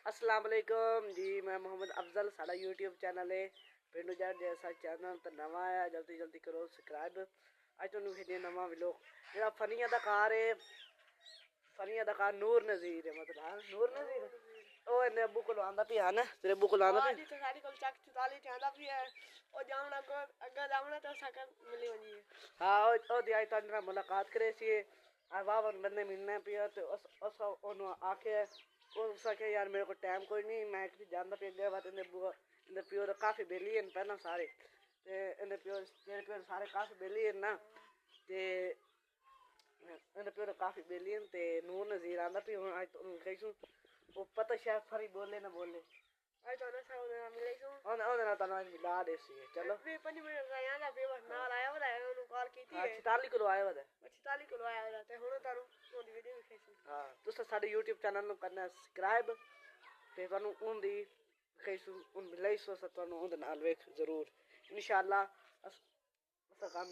अस्सलाम वालेकुम जी। मैं मोहम्मद अफजल। साड़ा यूट्यूब चैनल है पिंडू जट जैसा चैनल तो नवा आया, जल्दी जल्दी करो सब्सक्राइब। अज तुहानू भेजिए नवा व्लॉग जेड़ा फनी अदाकार है, फनी अदाकार नूर नज़ीर है। मतलब नूर नज़ीर ओ इन्ने अब्बू को आंदा पिया ना, तेरे अब्बू को आंदा पिया जी। साडी कोल चक 44 च आंदा पिया ओ जावना को अग्गा जावना तो साका मिली वनी है। हां ओ दी आई तंदरा मुलाकात करे सी आ वावन बंदे मिलने पिया तो उस ओनु आके ਉਹ ਸਕੇ यार मेरे को टाइम कोई नहीं, मैं किसी जानदा पे गया बात इन्हें प्योर काफ़ी बेली हैं पहला सारे ते इन्हें प्योर मेरे प्योर सारे काफ़ी बेली हैं ना ते इन्हें प्योर काफ़ी बेली हैं ते नूर नज़ीर आंदा भी हूँ आज तो कहीं वो पता शायद फरी बोले ना बोले आज तो ना सारे ना मिले सो और ना तना मिला दे सी चलो भी 5 मिनट का यहाँ ना भी बस ना आया वाला है उन्होंने कॉल की थी 46 किलो आया वाला 46 किलो आया वाला ते हुन तारू ओदी वीडियो भी खेसी हां तुस साडे YouTube चैनल नु करना सब्सक्राइब ते तानू उंदी खेसू उन मिले सो तानू उंदे नाल वेख जरूर इंशाल्लाह अस काम